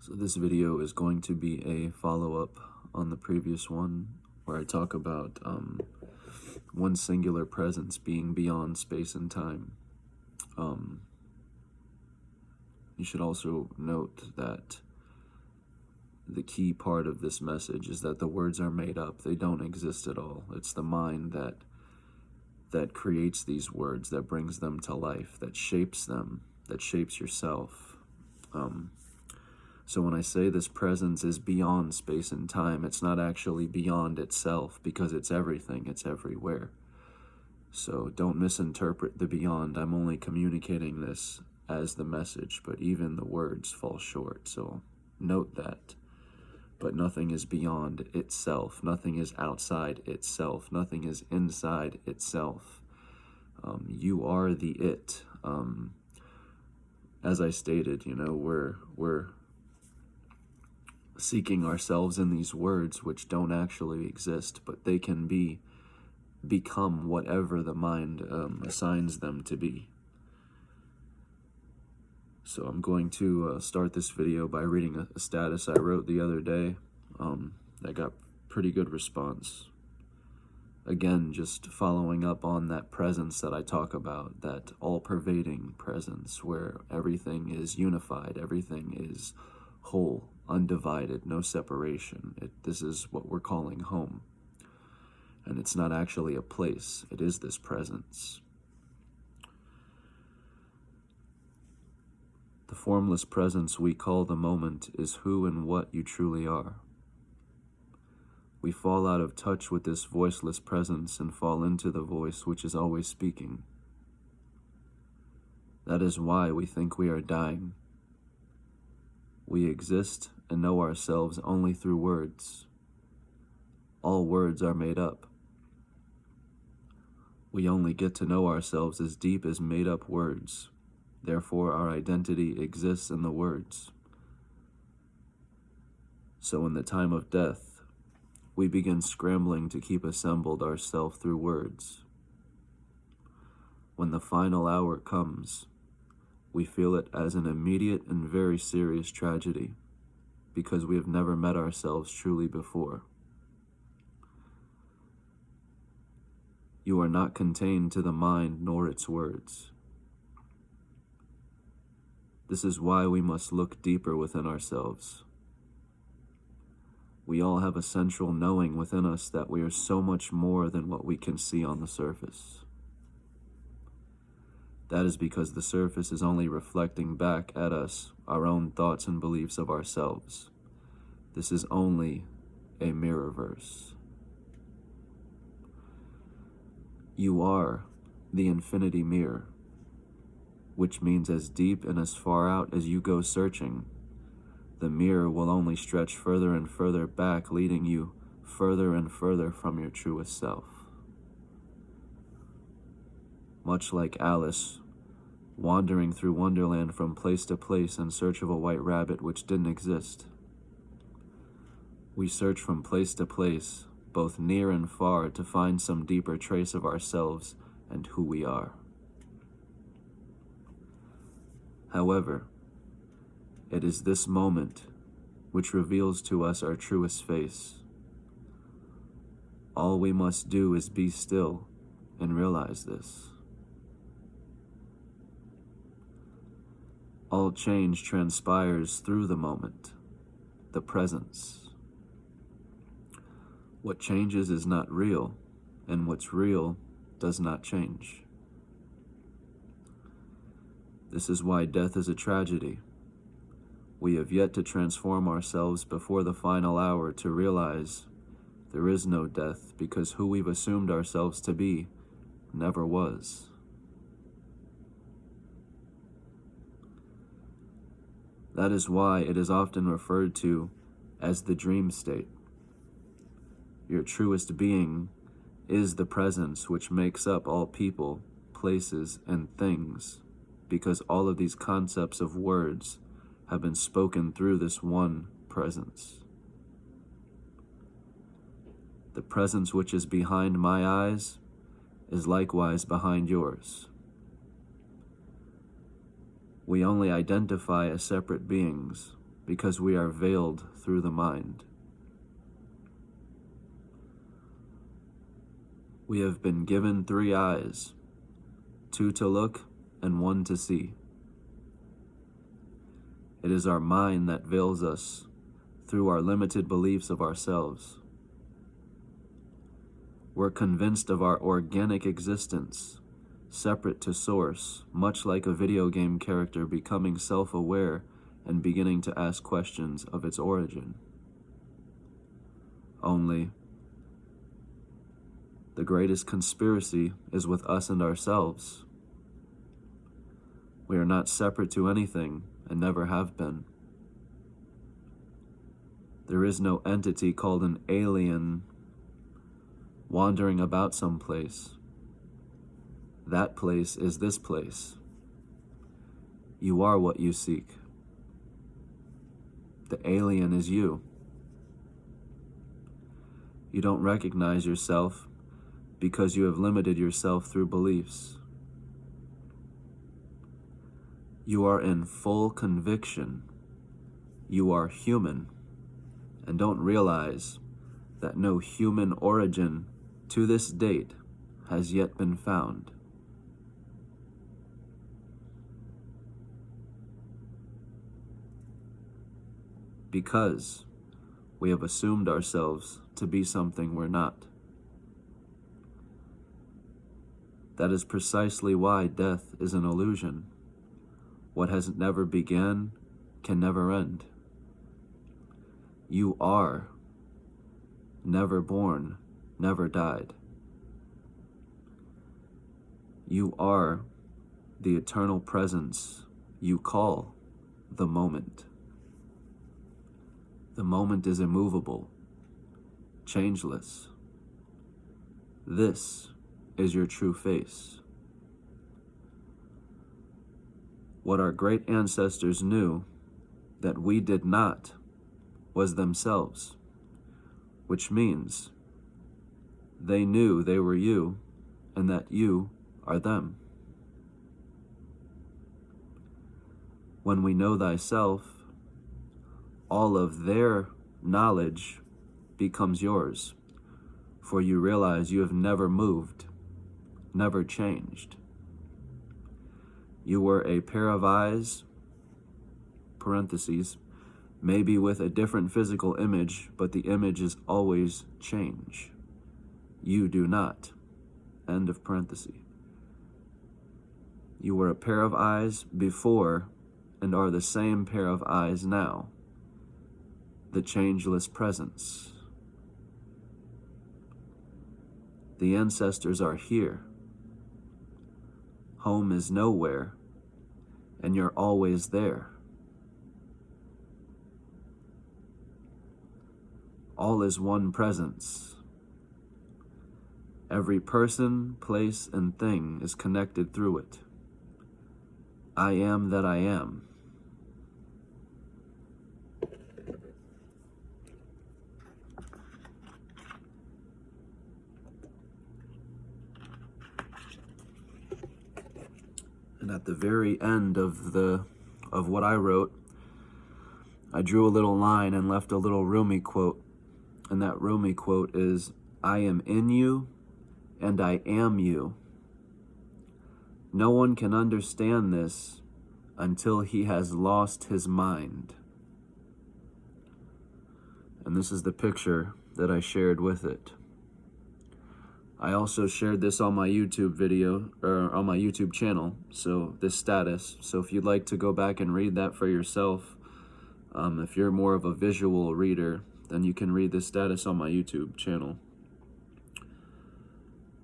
So this video is going to be a follow-up on the previous one where I talk about one singular presence being beyond space and time. You should also note that the key part of this message is that the words are made up. They don't exist at all. It's the mind that creates these words, that brings them to life, that shapes them, that shapes yourself. So when I say this presence is beyond space and time, it's not actually beyond itself, because it's everything, it's everywhere. So don't misinterpret the beyond. I'm only communicating this as the message, but even the words fall short. So note that. But nothing is beyond itself. Nothing is outside itself. Nothing is inside itself. You are the it. As I stated, we're seeking ourselves in these words which don't actually exist, but they can become whatever the mind assigns them to be. So I'm going to start this video by reading a status I wrote the other day that got pretty good response. Again, just following up on that presence that I talk about, that all-pervading presence where everything is unified, everything is whole, undivided, no separation. This is what we're calling home. And it's not actually a place, it is this presence. The formless presence we call the moment is who and what you truly are. We fall out of touch with this voiceless presence and fall into the voice which is always speaking. That is why we think we are dying. We exist and know ourselves only through words. All words are made up. We only get to know ourselves as deep as made-up words. Therefore, our identity exists in the words. So in the time of death, we begin scrambling to keep assembled ourselves through words. When the final hour comes, we feel it as an immediate and very serious tragedy, because we have never met ourselves truly before. You are not contained to the mind nor its words. This is why we must look deeper within ourselves. We all have a central knowing within us that we are so much more than what we can see on the surface. That is because the surface is only reflecting back at us our own thoughts and beliefs of ourselves. This is only a mirrorverse. You are the infinity mirror, which means as deep and as far out as you go searching, the mirror will only stretch further and further back, leading you further and further from your truest self. Much like Alice, wandering through Wonderland from place to place in search of a white rabbit which didn't exist. We search from place to place, both near and far, to find some deeper trace of ourselves and who we are. However, it is this moment which reveals to us our truest face. All we must do is be still and realize this. All change transpires through the moment, the presence. What changes is not real, and what's real does not change. This is why death is a tragedy. We have yet to transform ourselves before the final hour to realize there is no death, because who we've assumed ourselves to be never was. That is why it is often referred to as the dream state. Your truest being is the presence which makes up all people, places, and things, because all of these concepts of words have been spoken through this one presence. The presence which is behind my eyes is likewise behind yours. We only identify as separate beings, because we are veiled through the mind. We have been given 3 eyes, 2 to look and 1 to see. It is our mind that veils us through our limited beliefs of ourselves. We're convinced of our organic existence, separate to source, much like a video game character becoming self-aware and beginning to ask questions of its origin. Only, the greatest conspiracy is with us and ourselves. We are not separate to anything and never have been. There is no entity called an alien wandering about someplace. That place is this place. You are what you seek. The alien is you. You don't recognize yourself because you have limited yourself through beliefs. You are in full conviction. You are human, and don't realize that no human origin to this date has yet been found. Because we have assumed ourselves to be something we're not. That is precisely why death is an illusion. What has never began can never end. You are never born, never died. You are the eternal presence you call the moment. The moment is immovable, changeless. This is your true face. What our great ancestors knew that we did not was themselves, which means they knew they were you and that you are them. When we know thyself, all of their knowledge becomes yours, for you realize you have never moved, never changed. You were a pair of eyes, parentheses, maybe with a different physical image, but the image is always change. You do not. End of parenthesis. You were a pair of eyes before and are the same pair of eyes now. The changeless presence. The ancestors are here. Home is nowhere, and you're always there. All is one presence. Every person, place, and thing is connected through it. I am that I am. And at the very end of what I wrote, I drew a little line and left a little Rumi quote. And that Rumi quote is, I am in you and I am you. No one can understand this until he has lost his mind. And this is the picture that I shared with it. I also shared this on my YouTube video, or on my YouTube channel, so this status. So if you'd like to go back and read that for yourself, if you're more of a visual reader, then you can read this status on my YouTube channel.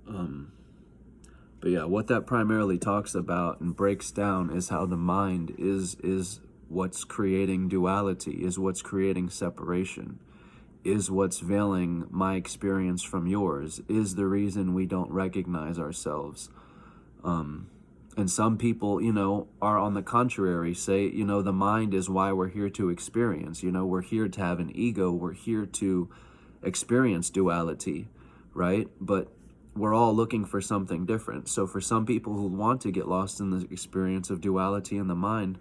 But yeah, what that primarily talks about and breaks down is how the mind is what's creating duality, is what's creating separation, is what's veiling my experience from yours, is the reason we don't recognize ourselves. And some people, are on the contrary, say, the mind is why we're here to experience. We're here to have an ego. We're here to experience duality, right? But we're all looking for something different. So for some people who want to get lost in the experience of duality in the mind,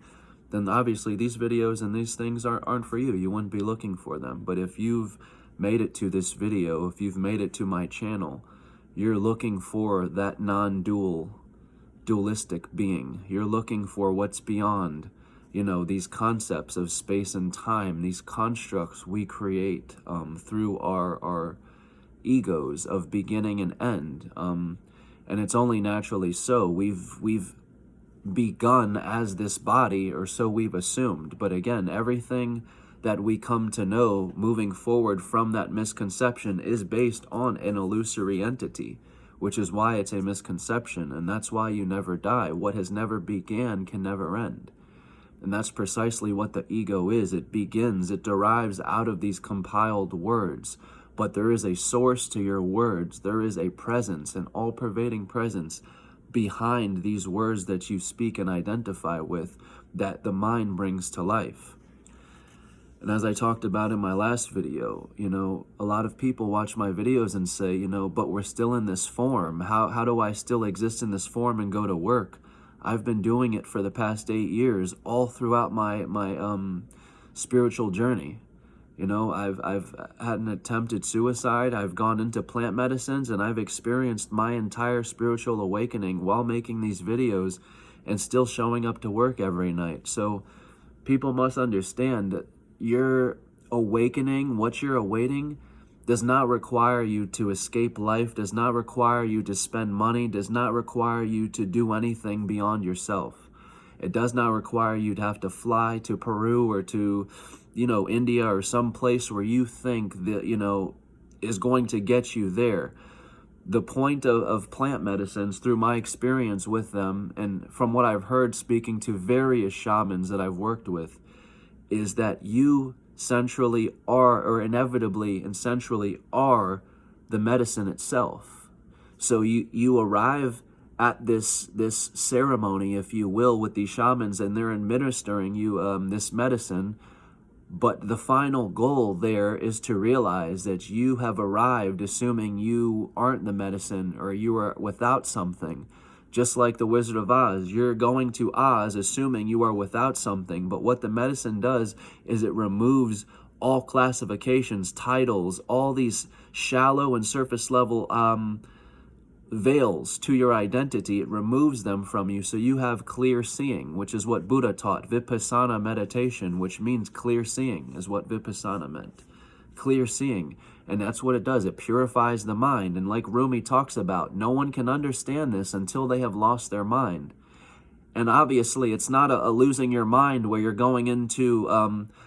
then obviously these videos and these things aren't for you. You wouldn't be looking for them. But if you've made it to this video, if you've made it to my channel, you're looking for that dualistic being. You're looking for what's beyond, these concepts of space and time, these constructs we create through our egos of beginning and end. And it's only naturally so. We've begun as this body, or so we've assumed. But again, everything that we come to know moving forward from that misconception is based on an illusory entity, which is why it's a misconception, and that's why you never die. What has never began can never end. And that's precisely what the ego is. It begins, it derives out of these compiled words. But there is a source to your words. There is a presence, an all-pervading presence behind these words that you speak and identify with, that the mind brings to life. And as I talked about in my last video, a lot of people watch my videos and say, but we're still in this form. How do I still exist in this form and go to work? I've been doing it for the past 8 years, all throughout my spiritual journey. I've had an attempted suicide. I've gone into plant medicines, and I've experienced my entire spiritual awakening while making these videos and still showing up to work every night. So people must understand that your awakening, what you're awaiting, does not require you to escape life, does not require you to spend money, does not require you to do anything beyond yourself. It does not require you to have to fly to Peru or to, India or some place where you think that, is going to get you there. The point of plant medicines, through my experience with them and from what I've heard speaking to various shamans that I've worked with, is that you centrally are, or inevitably and centrally are, the medicine itself. So you arrive at this ceremony, if you will, with these shamans, and they're administering you this medicine. But the final goal there is to realize that you have arrived assuming you aren't the medicine, or you are without something. Just like the Wizard of Oz, you're going to Oz assuming you are without something. But what the medicine does is it removes all classifications, titles, all these shallow and surface level veils to your identity. It removes them from you, so you have clear seeing, which is what Buddha taught. Vipassana meditation, which means clear seeing, is what Vipassana meant. Clear seeing. And that's what it does. It purifies the mind. And like Rumi talks about, no one can understand this until they have lost their mind. And obviously, it's not a losing your mind where you're going into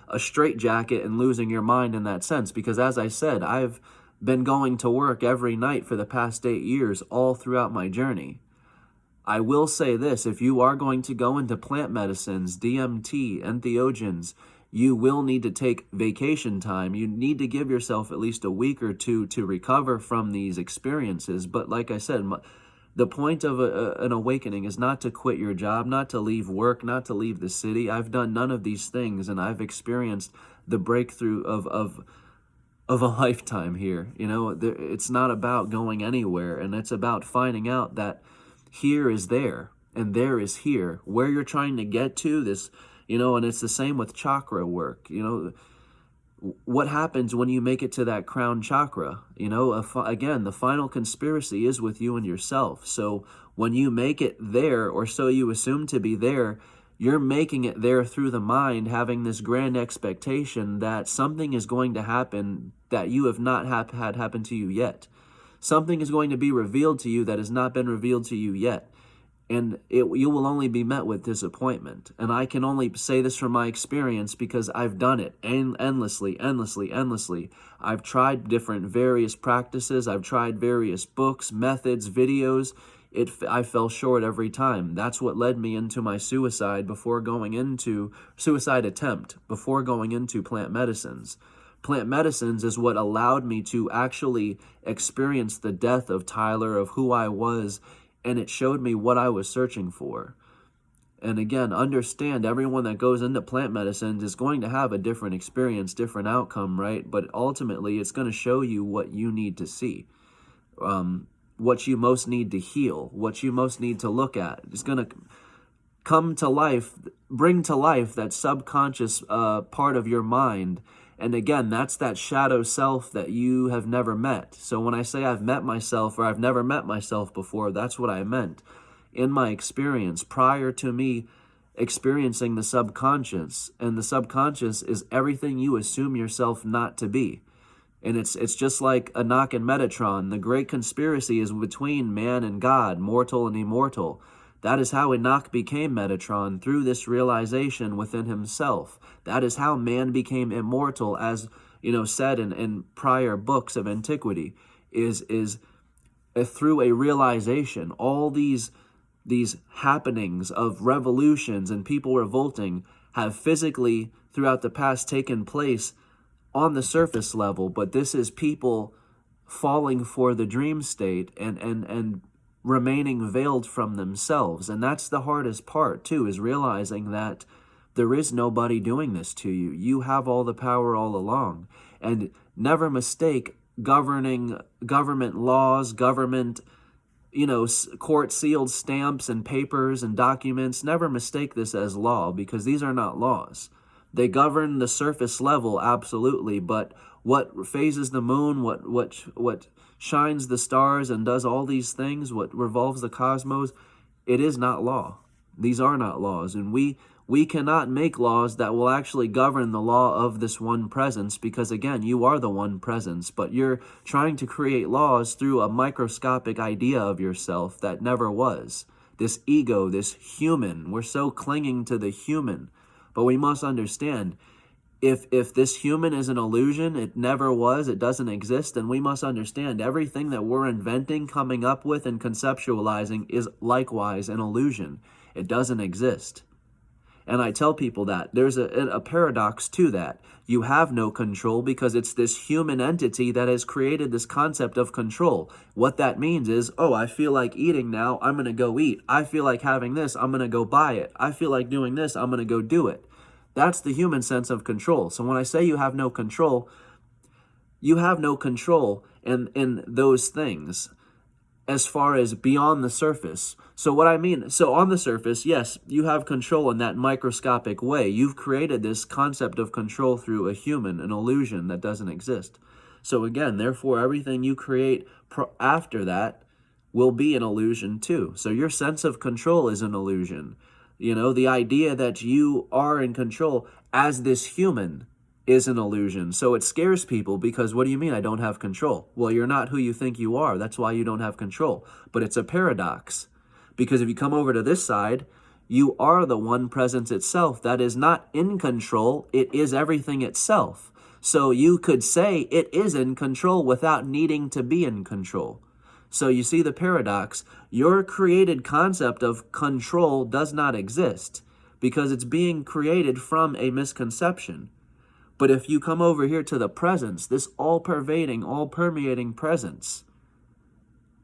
a straitjacket and losing your mind in that sense. Because as I said, I've been going to work every night for the past 8 years, all throughout my journey. I will say this, if you are going to go into plant medicines, DMT, entheogens, you will need to take vacation time. You need to give yourself at least a week or two to recover from these experiences. But like I said, the point of an awakening is not to quit your job, not to leave work, not to leave the city. I've done none of these things, and I've experienced the breakthrough of a lifetime here. It's not about going anywhere, and it's about finding out that here is there and there is here. Where you're trying to get to, this, and it's the same with chakra work. What happens when you make it to that crown chakra? Again, the final conspiracy is with you and yourself. So when you make it there, or so you assume to be there, you're making it there through the mind, having this grand expectation that something is going to happen that you have not had happen to you yet. Something is going to be revealed to you that has not been revealed to you yet. And you will only be met with disappointment. And I can only say this from my experience because I've done it endlessly. I've tried different various practices. I've tried various books, methods, videos. I fell short every time. That's what led me into my suicide attempt before going into plant medicines. Plant medicines is what allowed me to actually experience the death of Tyler, of who I was, and it showed me what I was searching for. And again, understand, everyone that goes into plant medicines is going to have a different experience, different outcome, right? But ultimately, it's going to show you what you need to see, what you most need to heal, what you most need to look at. come to life, bring to life that subconscious part of your mind. And again, that's that shadow self that you have never met. So when I say I've met myself or I've never met myself before, that's what I meant. In my experience, prior to me experiencing the subconscious, and the subconscious is everything you assume yourself not to be. And it's just like Enoch and Metatron. The great conspiracy is between man and God, mortal and immortal. That is how Enoch became Metatron, through this realization within himself. That is how man became immortal, as said in prior books of antiquity, is through a realization. All these happenings of revolutions and people revolting have physically throughout the past taken place on the surface level, but this is people falling for the dream state and remaining veiled from themselves. And that's the hardest part too, is realizing that there is nobody doing this to you. You have all the power all along. And never mistake government laws, government court sealed stamps and papers and documents. Never mistake this as law, because these are not laws. They govern the surface level, absolutely, but what phases the moon, what shines the stars and does all these things, what revolves the cosmos, it is not law. These are not laws, and we cannot make laws that will actually govern the law of this one presence, because again, you are the one presence, but you're trying to create laws through a microscopic idea of yourself that never was. This ego, this human, we're so clinging to the human. But we must understand, if this human is an illusion, it never was, it doesn't exist, then we must understand everything that we're inventing, coming up with, and conceptualizing is likewise an illusion. It doesn't exist. And I tell people that there's a paradox to that. You have no control because it's this human entity that has created this concept of control. What that means is, oh, I feel like eating now, I'm going to go eat. I feel like having this, I'm going to go buy it. I feel like doing this, I'm going to go do it. That's the human sense of control. So when I say you have no control in those things as far as beyond the surface. So what I mean, so on the surface, yes, you have control in that microscopic way. You've created this concept of control through a human, an illusion that doesn't exist. So again, therefore, everything you create after that will be an illusion too. So your sense of control is an illusion. The idea that you are in control as this human is an illusion. So it scares people because what do you mean I don't have control? Well, you're not who you think you are. That's why you don't have control. But it's a paradox, because if you come over to this side, you are the one presence itself that is not in control. It is everything itself. So you could say it is in control without needing to be in control. So you see the paradox. Your created concept of control does not exist because it's being created from a misconception. But if you come over here to the presence, this all-pervading, all-permeating presence,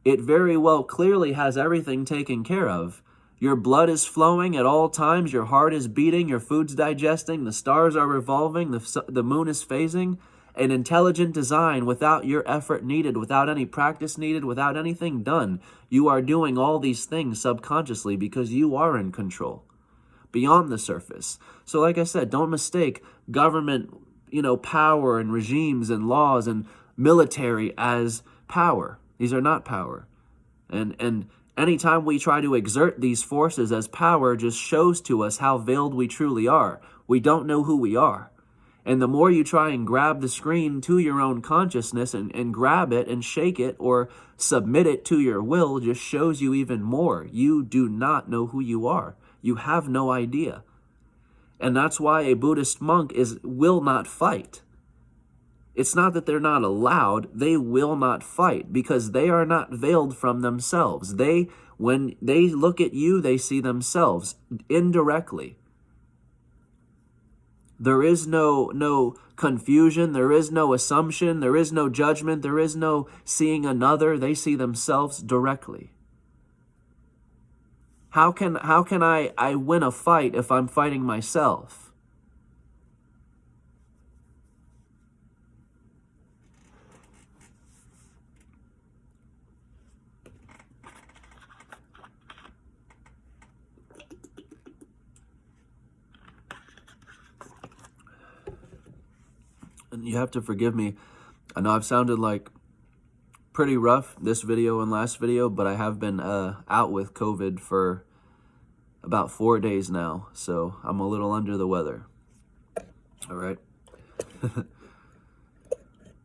it very well clearly has everything taken care of. Your blood is flowing at all times, your heart is beating, your food's digesting, the stars are revolving, the moon is phasing. An intelligent design without your effort needed, without any practice needed, without anything done. You are doing all these things subconsciously because you are in control beyond the surface. So like I said, don't mistake government, power and regimes and laws and military as power. These are not power. And anytime we try to exert these forces as power just shows to us how veiled we truly are. We don't know who we are. And the more you try and grab the screen to your own consciousness and grab it and shake it or submit it to your will just shows you even more. You do not know who you are. You have no idea. And that's why a Buddhist monk will not fight. It's not that they're not allowed, they will not fight because they are not veiled from themselves. When they look at you, they see themselves indirectly. There is no confusion, there is no assumption, there is no judgment, there is no seeing another. They see themselves directly. How can I win a fight if I'm fighting myself? You have to forgive me. I know I've sounded like pretty rough this video and last video, but I have been out with COVID for about 4 days now, so I'm a little under the weather. All right.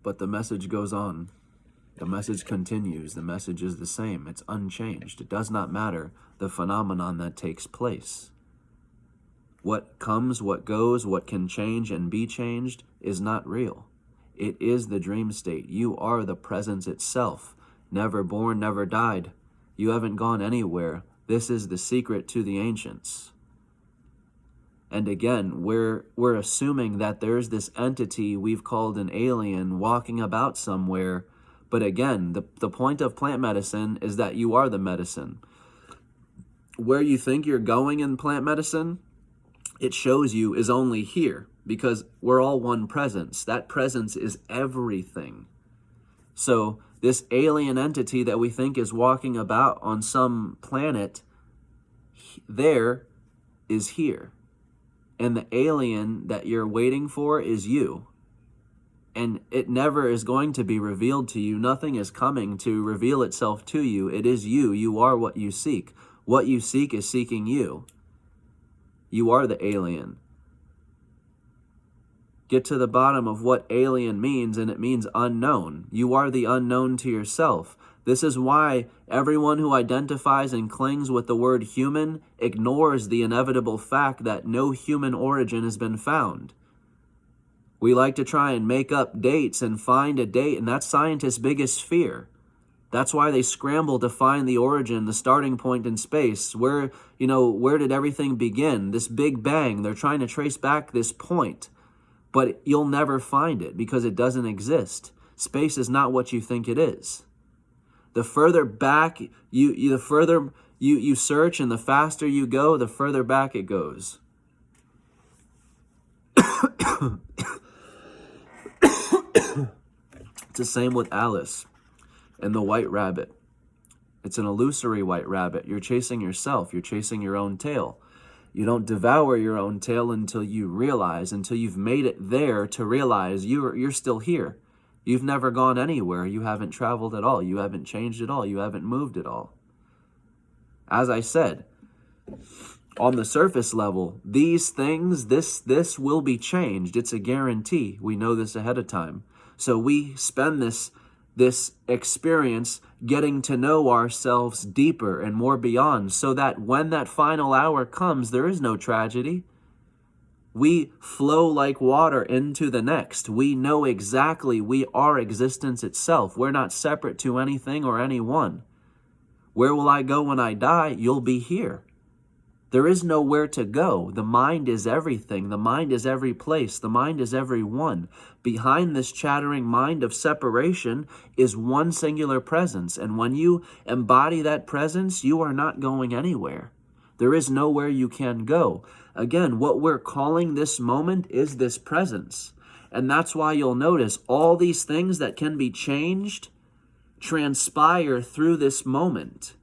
But the message goes on. The message continues. The message is the same. It's unchanged. It does not matter the phenomenon that takes place. What comes, what goes, what can change and be changed is not real. It is the dream state. You are the presence itself. Never born, never died. You haven't gone anywhere. This is the secret to the ancients. And again, we're assuming that there's this entity we've called an alien walking about somewhere. But again, the point of plant medicine is that you are the medicine. Where you think you're going in plant medicine, it shows you is only here, because we're all one presence. That presence is everything. So this alien entity that we think is walking about on some planet, there is here. And the alien that you're waiting for is you. And it never is going to be revealed to you. Nothing is coming to reveal itself to you. It is you. You are what you seek. What you seek is seeking you. You are the alien. Get to the bottom of what alien means, and it means unknown. You are the unknown to yourself. This is why everyone who identifies and clings with the word human ignores the inevitable fact that no human origin has been found. We like to try and make up dates and find a date, and that's scientists' biggest fear. That's why they scramble to find the origin, the starting point in space. Where did everything begin? This Big Bang. They're trying to trace back this point. But you'll never find it because it doesn't exist. Space is not what you think it is. The further back the further you search and the faster you go, the further back it goes. It's the same with Alice and the white rabbit. It's an illusory white rabbit. You're chasing yourself. You're chasing your own tail. You don't devour your own tail until you realize, until you've made it there to realize you're still here. You've never gone anywhere. You haven't traveled at all. You haven't changed at all. You haven't moved at all. As I said, on the surface level, these things, this will be changed. It's a guarantee. We know this ahead of time. So we spend this experience getting to know ourselves deeper and more beyond, so that when that final hour comes, there is no tragedy. We flow like water into the next. We know exactly we are existence itself. We're not separate to anything or anyone. Where will I go when I die? You'll be here. There is nowhere to go. The mind is everything. The mind is every place. The mind is every one. Behind this chattering mind of separation is one singular presence. And when you embody that presence, you are not going anywhere. There is nowhere you can go. Again, what we're calling this moment is this presence. And that's why you'll notice all these things that can be changed transpire through this moment.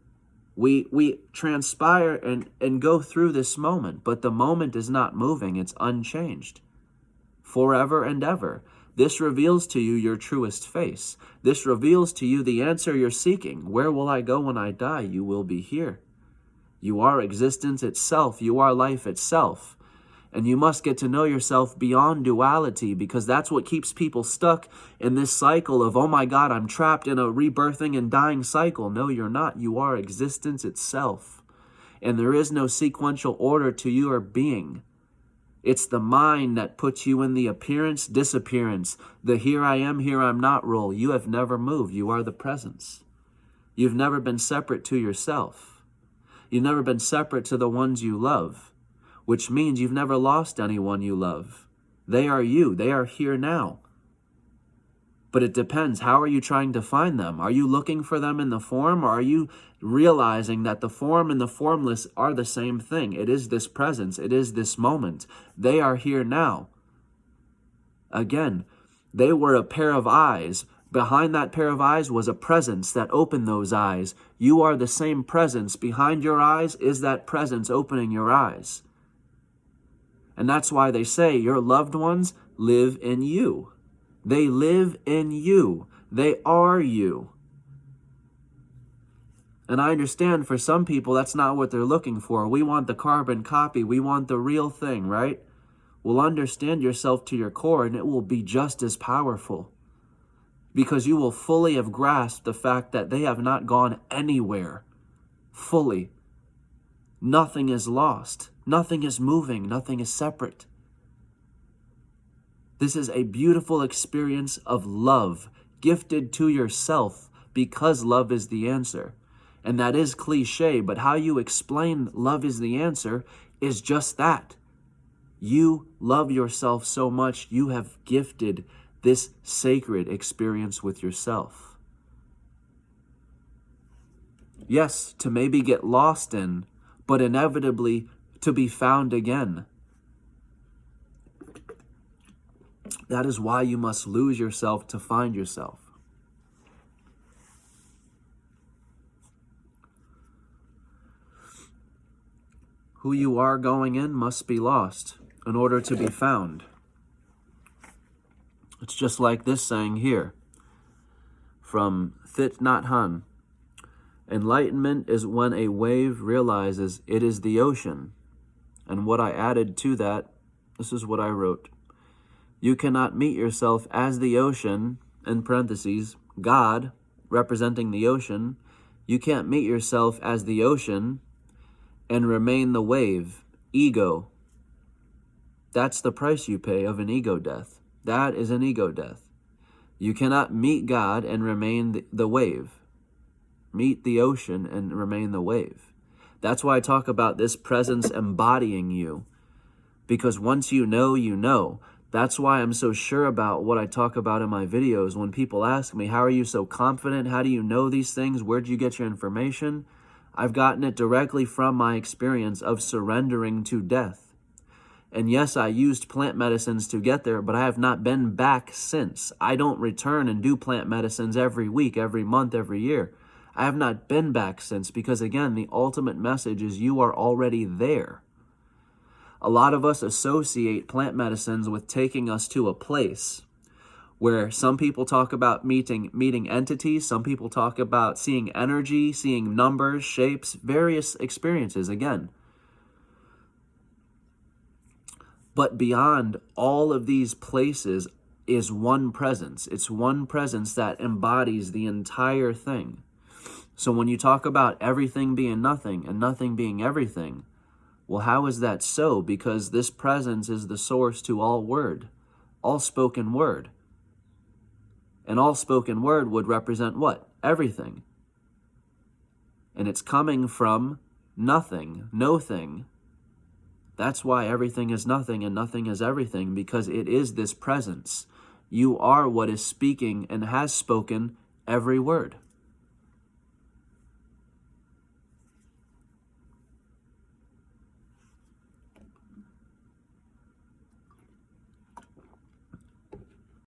We transpire and go through this moment, but the moment is not moving. It's unchanged forever and ever. This reveals to you your truest face. This reveals to you the answer you're seeking. Where will I go when I die? You will be here. You are existence itself. You are life itself. And you must get to know yourself beyond duality, because that's what keeps people stuck in this cycle of, oh my God, I'm trapped in a rebirthing and dying cycle. No, you're not. You are existence itself. And there is no sequential order to your being. It's the mind that puts you in the appearance, disappearance, the here I am, here I'm not role. You have never moved. You are the presence. You've never been separate to yourself. You've never been separate to the ones you love. Which means you've never lost anyone you love. They are you. They are here now. But it depends. How are you trying to find them? Are you looking for them in the form, or are you realizing that the form and the formless are the same thing? It is this presence. It is this moment. They are here now. Again, they were a pair of eyes. Behind that pair of eyes was a presence that opened those eyes. You are the same presence. Behind your eyes is that presence opening your eyes. And that's why they say your loved ones live in you. They live in you. They are you. And I understand for some people that's not what they're looking for. We want the carbon copy. We want the real thing, right? Well, understand yourself to your core and it will be just as powerful, because you will fully have grasped the fact that they have not gone anywhere fully. Nothing is lost. Nothing is moving. Nothing is separate. This is a beautiful experience of love gifted to yourself, because love is the answer. And that is cliche, but how you explain love is the answer is just that. You love yourself so much, you have gifted this sacred experience with yourself. Yes, to maybe get lost in, but inevitably to be found again. That is why you must lose yourself to find yourself. Who you are going in must be lost in order to be found. It's just like this saying here from Thich Nhat Hanh. Enlightenment is when a wave realizes it is the ocean. And what I added to that, this is what I wrote. You cannot meet yourself as the ocean, in parentheses, God, representing the ocean. You can't meet yourself as the ocean and remain the wave, ego. That's the price you pay of an ego death. That is an ego death. You cannot meet God and remain the wave. Meet the ocean and remain the wave. That's why I talk about this presence embodying you. Because once you know, you know. That's why I'm so sure about what I talk about in my videos. When people ask me, how are you so confident? How do you know these things? Where'd you get your information? I've gotten it directly from my experience of surrendering to death. And yes, I used plant medicines to get there, but I have not been back since. I don't return and do plant medicines every week, every month, every year. I have not been back since, because again, the ultimate message is you are already there. A lot of us associate plant medicines with taking us to a place where some people talk about meeting entities, some people talk about seeing energy, seeing numbers, shapes, various experiences again. But beyond all of these places is one presence. It's one presence that embodies the entire thing. So when you talk about everything being nothing and nothing being everything, well, how is that so? Because this presence is the source to all word, all spoken word. And all spoken word would represent what? Everything. And it's coming from nothing, no thing. That's why everything is nothing and nothing is everything, because it is this presence. You are what is speaking and has spoken every word.